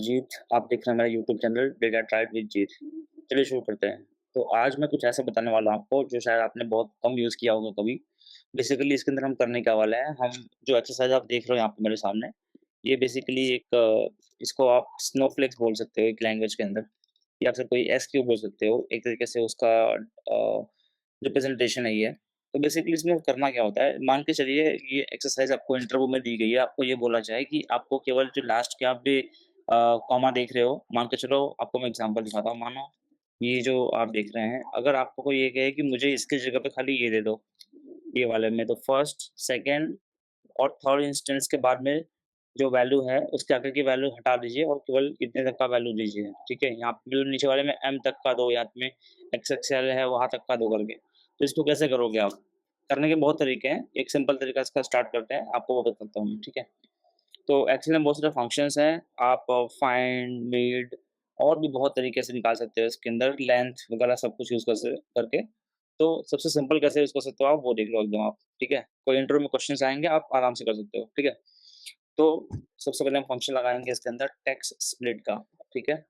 जीत, आप देख रहे हैं मेरा YouTube channel data tribe with Jeet. चलिए शुरू करते हैं। तो आज मैं कुछ ऐसा बताने वाला हूँ आपको जो शायद आपने बहुत कम यूज़ किया होगा कभी। बेसिकली इसके अंदर हम करने क्या वाले हैं, हम जो एक्सरसाइज़ आप देख रहे हो यहाँ पे मेरे सामने, ये बेसिकली एक इसको आप स्नोफ्लेक्स बोल सकते हो एक लैंग्वेज के अंदर, या फिर कोई एसक्यू बोल सकते हो। एक तरीके से उसका रिप्रेजेंटेशन है ये। तो बेसिकली इसमें करना क्या होता है, मान के चलिए ये एक्सरसाइज़ आपको इंटरव्यू में दी गई है, आपको ये बोला जाए कि आपको केवल जो लास्ट के आप भी कॉमा देख रहे हो, मान के चलो आपको मैं एग्ज़ाम्पल दिखाता हूँ, मानो ये जो आप देख रहे हैं, अगर आपको कोई ये कहे कि मुझे इसकी जगह पे खाली ये दे दो, ये वाले में, तो फर्स्ट, सेकंड और थर्ड इंस्टेंस के बाद में जो वैल्यू है, उसके आगे की वैल्यू हटा दीजिए और केवल इतने तक का वैल्यू दीजिए, ठीक है? यहाँ पे जो नीचे वाले में एम तक का दो, या में एक्सएक्सएल है वहाँ तक का दो करके। तो इसको कैसे करोगे आप? करने के बहुत तरीके हैं, एक सिंपल तरीका इसका स्टार्ट करते हैं, आपको वो बताता हूँ मैं, ठीक है? तो एक्सेल में बहुत सारे फंक्शंस हैं, आप फाइंड, मीड और भी बहुत तरीके से निकाल सकते हो इसके अंदर, लेंथ वगैरह सब कुछ यूज़ करके। तो सबसे सिंपल कैसे यूज़ कर सकते हो आप, वो देख लो एकदम आप, ठीक है? कोई इंटरव्यू में क्वेश्चन्स आएँगे, आप आराम से कर सकते हो, ठीक है? तो सबसे पहले हम फंक्शन लगाएँगे इसके अंदर टेक्स्ट स्प्लिट का, ठीक है?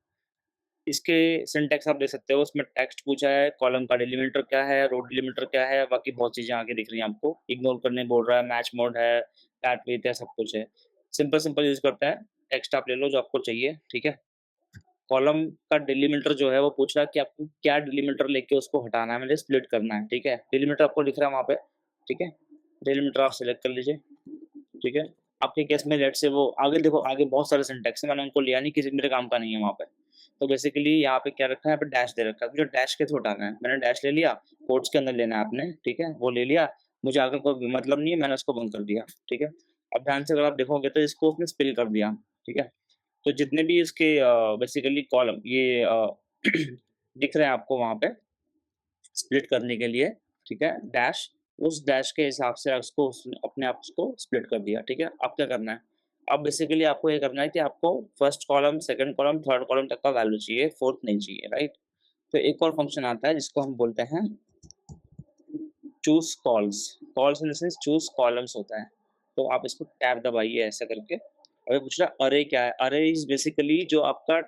इसके सिंटैक्स आप देख सकते हो, उसमें टेक्स्ट पूछा है, कॉलम का डिलीमीटर क्या है, रो डिलीमीटर क्या है, बाकी बहुत चीज़ें आगे दिख रही हैं आपको। इग्नोर करने बोल रहा है, मैच मोड है, कैट विथ है, सब कुछ है। सिंपल-सिंपल यूज़ करते हैं, टेक्स्ट आप ले लो जो आपको चाहिए, ठीक है? कॉलम का डिलीमीटर जो है वो पूछ रहा है कि आपको क्या डिलीमीटर लेके उसको हटाना है, मतलब स्प्लिट करना है, ठीक है? डिलीमीटर आपको दिख रहा है वहाँ पे, ठीक है? डिलीमीटर आप सेलेक्ट कर लीजिए, ठीक है? आपके केस में लेट्स से वो आगे देखो, आगे बहुत सारे सिंटैक्स हैं, मैंने उनको लिया नहीं, किसी मेरे काम का नहीं है वहाँ पे। तो बेसिकली यहाँ पे क्या रखा है, यहाँ पे डैश दे रखा है, मुझे डैश के थ्रू हटाना है। मैंने डैश ले लिया, कोट्स के अंदर लेना है आपने, ठीक है? वो ले लिया, मुझे आगे कोई मतलब नहीं है, मैंने उसको बंद कर दिया, ठीक है? अब ध्यान से अगर आप देखोगे तो इसको उसने स्पिल कर दिया, ठीक है? तो जितने भी इसके बेसिकली कॉलम ये दिख रहे हैं आपको वहाँ पे स्प्लिट करने के लिए, ठीक है? डैश, उस डैश के हिसाब से उसको उसने अपने आप उसको स्प्लिट कर दिया, ठीक है? अब क्या करना है? अब बेसिकली आपको ये करना है कि आपको first column, second column, third column तक का वैल्यू चाहिए, फोर्थ नहीं चाहिए, राइट? तो एक और फंक्शन आता है जिसको हम बोलते हैं choose calls. Calls in the sense choose columns होता है। तो आप इसको टैब दबाइए ऐसा करके। अब ये पूछ रहा है अरे क्या है? अरे इज़ बेसिकली जो आपका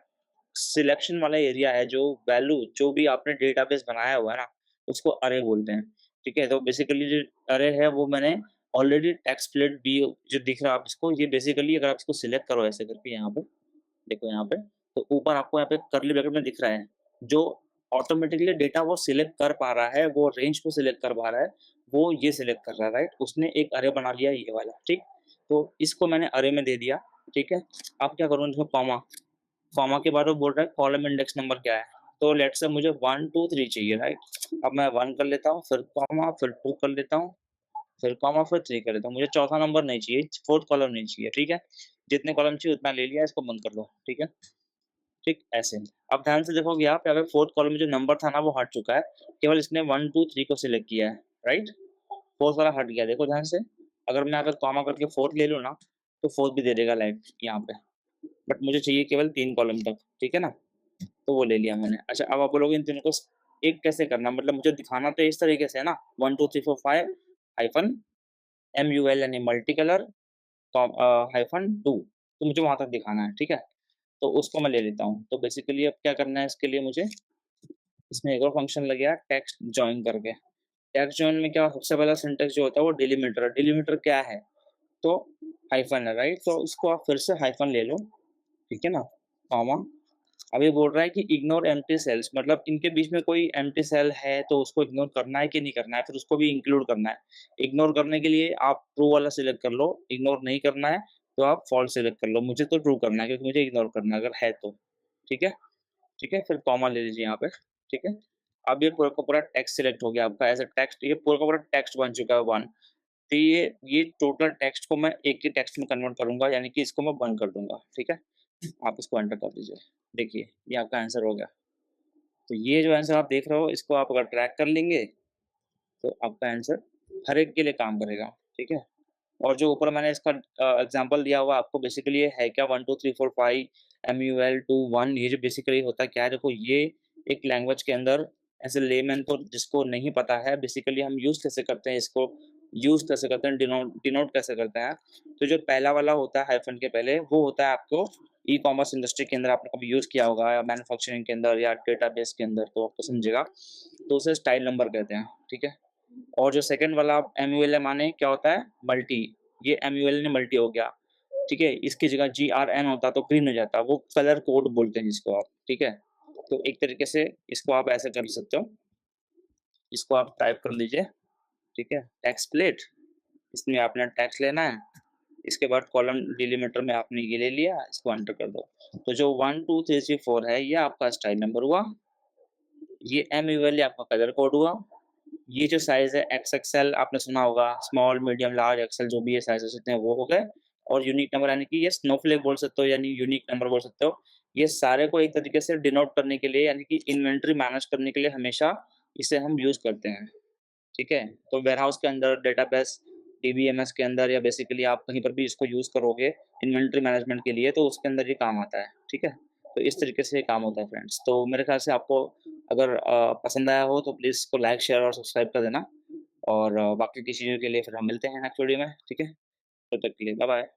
सिलेक्शन वाला एरिया है, जो वैल्यू जो भी आपने डेटाबेस बनाया हुआ है ना, उसको अरे बोलते हैं, ठीक है? तो बेसिकली जो अरे है वो मैंने ऑलरेडी टेक्स्ट स्प्लिट भी जो दिख रहा है आप इसको, ये बेसिकली अगर आप इसको सिलेक्ट करो ऐसे करके यहाँ पे, देखो यहाँ पे, तो ऊपर आपको यहाँ पे कर्ली ब्रैकेट में दिख रहा है, जो ऑटोमेटिकली डेटा वो सिलेक्ट कर पा रहा है, वो रेंज को सिलेक्ट कर पा रहा है, वो ये सिलेक्ट कर रहा है, राइट? उसने एक अरे बना लिया ये वाला, ठीक? तो इसको मैंने अरे में दे दिया, ठीक है? अब क्या करूँ इसमें कॉमा, कॉमा के बाद वो बोल रहा है कॉलम इंडेक्स नंबर क्या है? तो लेट्स से मुझे 1, 2, 3 चाहिए, राइट? अब मैं 1 कर लेता हूँ, फिर कॉमा, फिर 2 कर लेता हूँ, फिर कॉमा, फिर 3 कर लेता हूँ। मुझे चौथा नंबर नहीं चाहिए, 4th कॉलम नहीं चाहिए, ठीक है? जितने कॉलम चाहिए उतना ले लिया, इसको बंद कर दो, ठीक है? ठीक, ऐसे। अब ध्यान से देखोगे आप, यहाँ पे 4th कॉलम में जो नंबर था ना वो हट चुका है। केवल इसने 1, 2, 3 को सिलेक्ट किया है, राइट? 4th वाला हट गया, देखो ध्यान से। अगर मैं यहाँ पे कॉमा करके 4th ले लूँ ना, तो 4th भी दे देगा लाइक यहाँ पे। बट मुझे चाहिए केवल 3 कॉलम तक, ठीक है ना? तो वो ले लिया मैंने। अच्छा, अब आप बोलोगे इन तीनों को एक कैसे करना? मतलब मुझे दिखाना तो इस तरीके से है ना, 1, 2, 3, 4, 5 हाइफ़न MUL यानी मल्टी कलर हाइफ़न 2, तो मुझे वहाँ तक दिखाना है, ठीक है? तो उसको मैं ले लेता हूँ। तो बेसिकली अब क्या करना है इसके लिए मुझे, इसमें एक और फंक्शन लग गया टेक्स्ट जॉइन करके। टेक्स्ट जॉइन में क्या सबसे पहला सिंटैक्स जो होता है वो डिलीमीटर है। डिलीमीटर क्या है? तो हाइफ़न है, राइट? तो इसको आप फिर से हाइफ़न ले लो, ठीक है ना? कॉमा, अब ये बोल रहा है कि इग्नोर एम्प्टी सेल्स, मतलब इनके बीच में कोई एम्प्टी सेल है तो उसको इग्नोर करना है कि नहीं करना है, फिर उसको भी इंक्लूड करना है। इग्नोर करने के लिए आप ट्रू वाला सिलेक्ट कर लो, इग्नोर नहीं करना है तो आप फॉल्स सिलेक्ट कर लो। मुझे तो ट्रू करना है क्योंकि मुझे इग्नोर करना है अगर है तो, ठीक है? ठीक है? फिर कॉमा ले लीजिए यहाँ पे, ठीक है? अब ये पूरा का पूरा टेक्स्ट सिलेक्ट हो गया आपका एज़ अ टेक्स्ट, ये पूरा का पूरा टेक्स्ट बन चुका है 1। तो ये टोटल टेक्स्ट को मैं एक ही टेक्स्ट में कन्वर्ट करूँगा, यानी कि इसको मैं बंद कर दूँगा, ठीक है? आप इसको एंटर कर दीजिए। देखिए, ये आपका आंसर हो गया। तो ये जो आंसर आप देख रहे हो, इसको आप अगर ट्रैक कर लेंगे, तो आपका आंसर हर एक के लिए काम करेगा, ठीक है? और जो ऊपर मैंने इसका एग्ज़ाम्पल दिया हुआ है आपको, बेसिकली ये है क्या 1, 2, 3, 4, 5 MUL 2, 1, ये जो बेसिकली होता क्या है, देखो ये एक लैंग्वेज के अंदर एज़ अ लेमैन तो जिसको नहीं पता है बेसिकली हम यूज़ कैसे करते हैं इसको, यूज़ कैसे करते हैं, डिनोट कैसे करते हैं। तो जो पहला वाला होता है हाइफ़न के पहले, वो होता है आपको ई-कॉमर्स इंडस्ट्री के अंदर आपने कभी यूज़ किया होगा या मैन्युफैक्चरिंग के अंदर या डेटाबेस के अंदर तो आपको समझेगा। तो उसे स्टाइल नंबर कहते हैं, ठीक है? और जो सेकंड वाला एमयूएल माने क्या होता है? मल्टी, ये एमयूएल ने मल्टी हो गया, ठीक है? इसकी जगह जीआरएन होता तो ग्रीन हो जाता, वो कलर कोड बोलते हैं जिसको आप, ठीक है? तो एक तरीके से इसको आप ऐसे कर सकते हो, इसको आप टाइप कर लीजिए, ठीक है? टेक्स्ट प्लेट, इसमें आपने टेक्स्ट लेना है, इसके बाद कॉलम डिलीमीटर में आपने ये ले लिया, इसको एंटर कर दो। तो जो 1, 2, 3, 4 है, ये आपका स्टाइल नंबर हुआ, ये एमयूएल आपका कलर कोड हुआ, ये जो साइज़ है एक्सएक्सएल आपने सुना होगा, स्मॉल, मीडियम, लार्ज, एक्सेल जो भी ये साइज़ हो सकते हैं वो हो गए और यूनिक नंबर यानी कि ये स्नोफ्लेक बोल सकते हो यानी यूनिक नंबर बोल सकते हो। ये सारे को एक तरीके से डिनोट करने के लिए यानी कि इन्वेंटरी मैनेज करने के लिए हमेशा इसे हम यूज़ करते हैं, ठीक है? तो वेयरहाउस के अंदर, डेटाबेस, डीबीएमएस के अंदर या बेसिकली आप कहीं पर भी इसको यूज़ करोगे इन्वेंटरी मैनेजमेंट के लिए तो उसके अंदर ये काम आता है, ठीक है? तो इस तरीके से ये काम होता है फ्रेंड्स। तो मेरे ख़्याल से आपको अगर पसंद आया हो तो प्लीज़ इसको लाइक, शेयर और सब्सक्राइब कर देना और बाकी की चीज़ों के लिए फिर हम मिलते हैं नेक्स्ट वीडियो में, ठीक है? तब तक के लिए बाय-बाय।